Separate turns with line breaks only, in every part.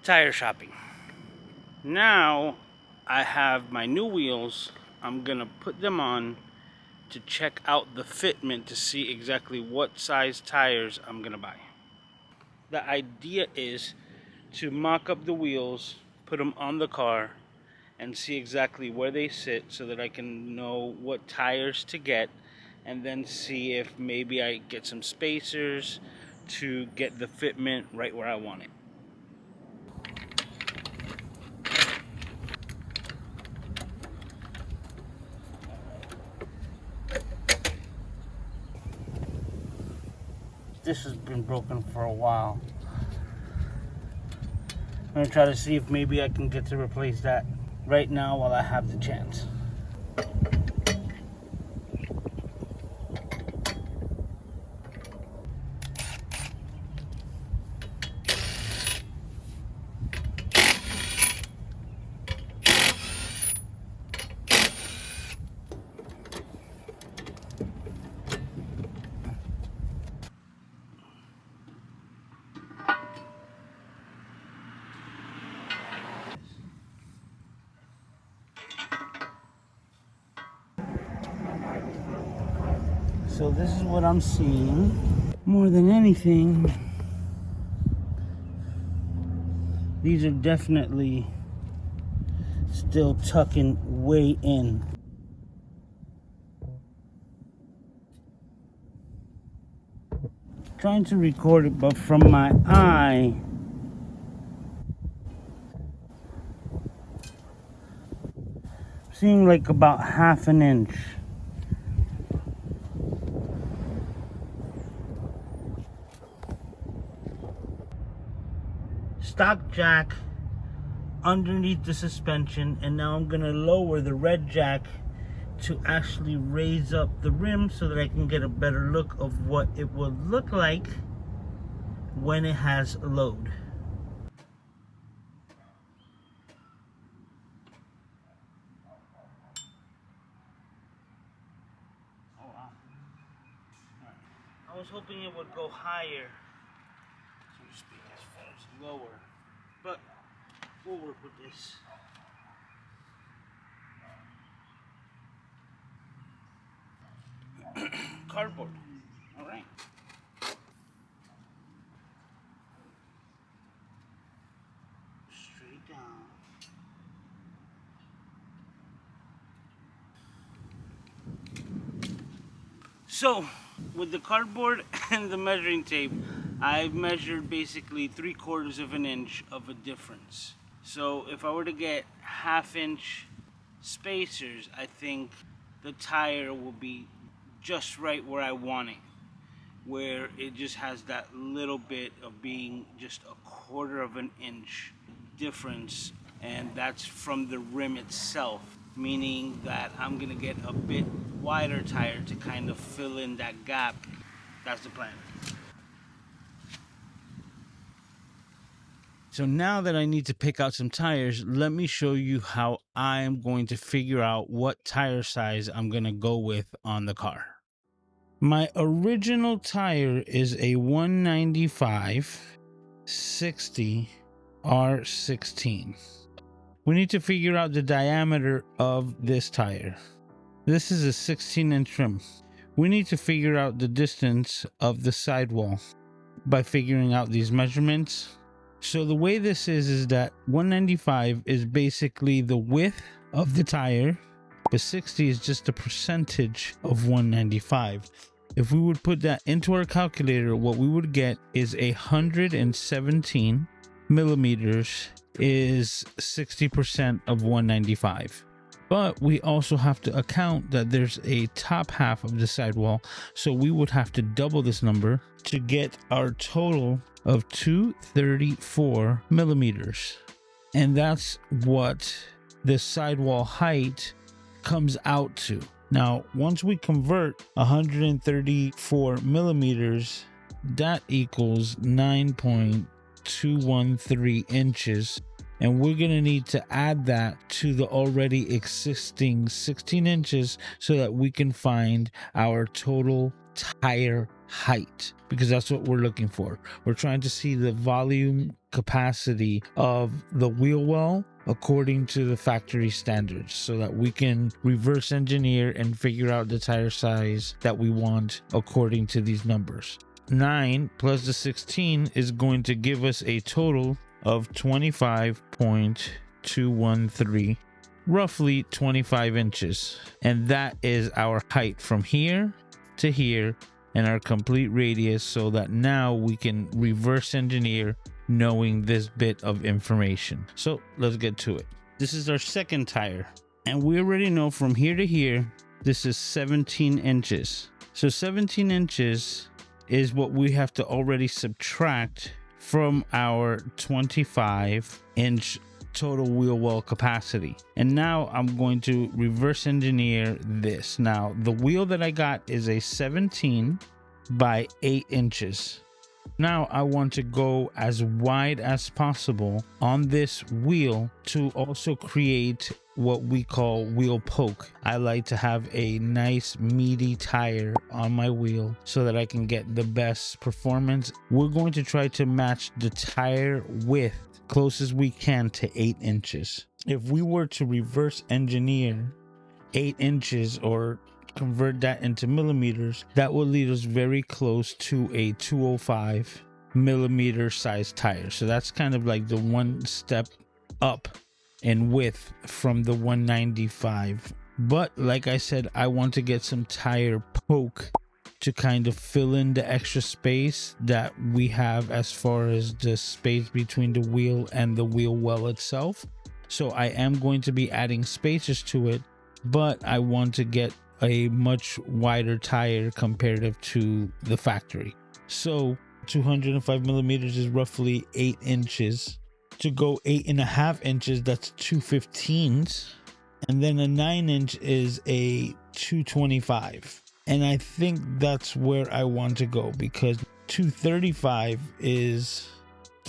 tire shopping. Now I have my new wheels. I'm gonna put them on to check out the fitment to see exactly what size tires I'm gonna buy. The idea is to mock up the wheels, put them on the car, and see exactly where they sit so that I can know what tires to get, and then see if maybe I get some spacers to get the fitment right where I want it. This has been broken for a while. I'm gonna try to see if maybe I can get to replace that right now while I have the chance. So this is what I'm seeing. More than anything, these are definitely still tucking way in. Trying to record it, but from my eye, seeing like about half an inch. Stock jack underneath the suspension, and now I'm gonna lower the red jack to actually raise up the rim so that I can get a better look of what it will look like when it has load. Oh wow. I was hoping it would go higher, so to speak, as far as lower, but we'll work with this. Cardboard. All right. Straight down. So, with the cardboard and the measuring tape, I've measured basically 3/4 of an inch of a difference. So if I were to get 1/2 inch spacers, I think the tire will be just right where I want it, where it just has that little bit of being just 1/4 of an inch difference, and that's from the rim itself, meaning that I'm gonna get a bit wider tire to kind of fill in that gap. That's the plan. So now that I need to pick out some tires, let me show you how I'm going to figure out what tire size I'm gonna go with on the car. My original tire is a 195/60 R16. We need to figure out the diameter of this tire. This is a 16-inch rim. We need to figure out the distance of the sidewall by figuring out these measurements. So the way this is that 195 is basically the width of the tire, but 60 is just a percentage of 195. If we would put that into our calculator, what we would get is 117 millimeters is 60% of 195. But we also have to account that there's a top half of the sidewall, so we would have to double this number to get our total of 234 millimeters. And that's what the sidewall height comes out to. Now, once we convert 134 millimeters, that equals 9.213 inches. And we're going to need to add that to the already existing 16 inches so that we can find our total tire height, because that's what we're looking for. We're trying to see the volume capacity of the wheel well according to the factory standards, so that we can reverse engineer and figure out the tire size that we want according to these numbers. 9 plus the 16 is going to give us a total of 25.213, roughly 25 inches. And that is our height from here to here and our complete radius, so that now we can reverse engineer knowing this bit of information. So let's get to it. This is our second tire, and we already know from here to here, this is 17 inches. So 17 inches is what we have to already subtract from our 25-inch total wheel well capacity. And now I'm going to reverse engineer this. Now the wheel that I got is a 17 by 8 inches. Now I want to go as wide as possible on this wheel to also create what we call wheel poke. I like to have a nice meaty tire on my wheel so that I can get the best performance. We're going to try to match the tire width close as we can to 8 inches. If we were to reverse engineer 8 inches or convert that into millimeters, that will lead us very close to a 205 millimeter size tire. So that's kind of like the one step up in width from the 195. But like I said, I want to get some tire poke to kind of fill in the extra space that we have as far as the space between the wheel and the wheel well itself. So I am going to be adding spacers to it, but I want to get a much wider tire comparative to the factory. So 205 millimeters is roughly 8 inches. To go 8.5 inches, that's 215s, and then a 9-inch is a 225. And I think that's where I want to go, because 235 is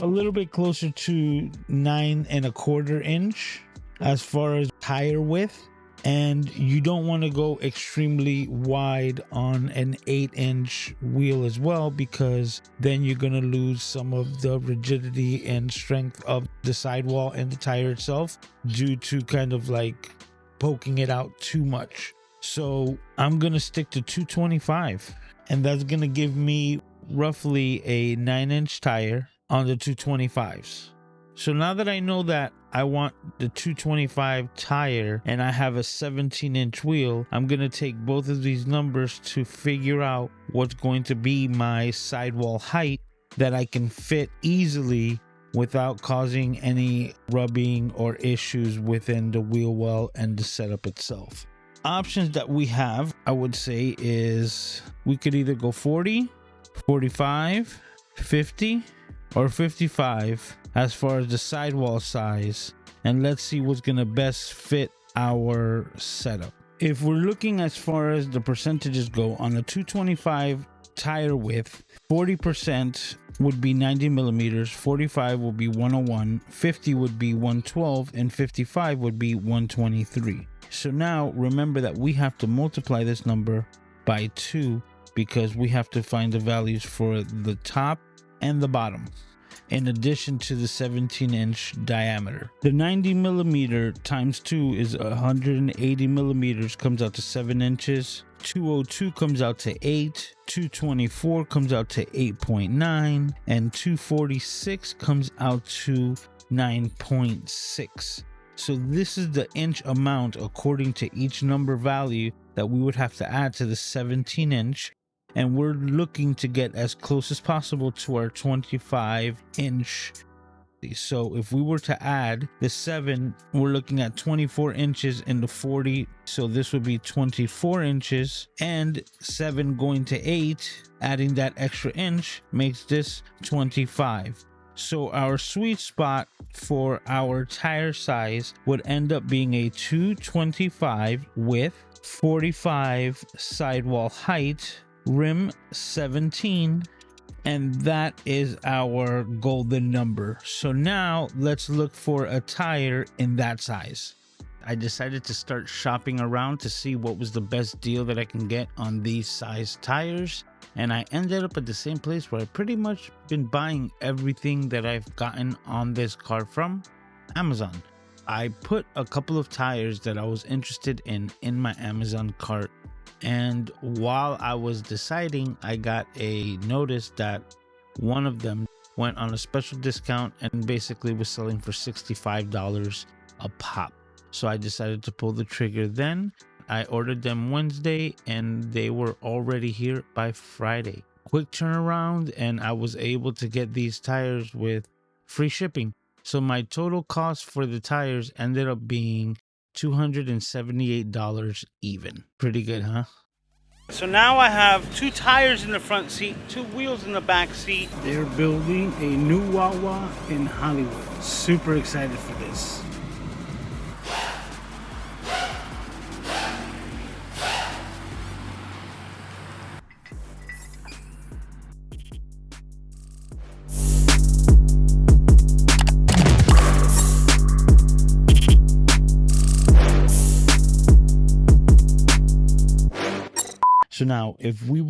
a little bit closer to 9.25 inch as far as tire width. And you don't want to go extremely wide on an 8-inch wheel as well, because then you're going to lose some of the rigidity and strength of the sidewall and the tire itself due to kind of like poking it out too much. So I'm going to stick to 225, and that's going to give me roughly a 9-inch tire on the 225s. So now that I know that I want the 225 tire and I have a 17-inch wheel, I'm going to take both of these numbers to figure out what's going to be my sidewall height that I can fit easily without causing any rubbing or issues within the wheel well and the setup itself. Options that we have, I would say, is we could either go 40, 45, 50, or 55 as far as the sidewall size, and let's see what's gonna best fit our setup. If we're looking as far as the percentages go, on a 225 tire width, 40% would be 90 millimeters, 45 would be 101, 50 would be 112, and 55 would be 123. So now remember that we have to multiply this number by 2, because we have to find the values for the top and the bottom, in addition to the 17-inch diameter. The 90 millimeter times 2 is 180 millimeters, comes out to 7 inches. 202 comes out to 8, 224 comes out to 8.9, and 246 comes out to 9.6. So this is the inch amount according to each number value that we would have to add to the 17-inch. And we're looking to get as close as possible to our 25-inch. So if we were to add the 7, we're looking at 24 inches in the 40. So this would be 24 inches, and 7 going to 8, adding that extra inch makes this 25. So our sweet spot for our tire size would end up being a 225 width, 45 sidewall height, rim 17, and that is our golden number. So now let's look for a tire in that size. I decided to start shopping around to see what was the best deal that I can get on these size tires, and I ended up at the same place where I pretty much been buying everything that I've gotten on this car from, Amazon. I put a couple of tires that I was interested in my Amazon cart, and while I was deciding, I got a notice that one of them went on a special discount and basically was selling for $65 a pop. So I decided to pull the trigger then. I ordered them Wednesday and they were already here by Friday. Quick turnaround, and I was able to get these tires with free shipping. So my total cost for the tires ended up being $278 even. Pretty good, huh? So now I have 2 tires in the front seat, 2 wheels in the back seat. They're building a new Wawa in Hollywood. Super excited for this. So now, if we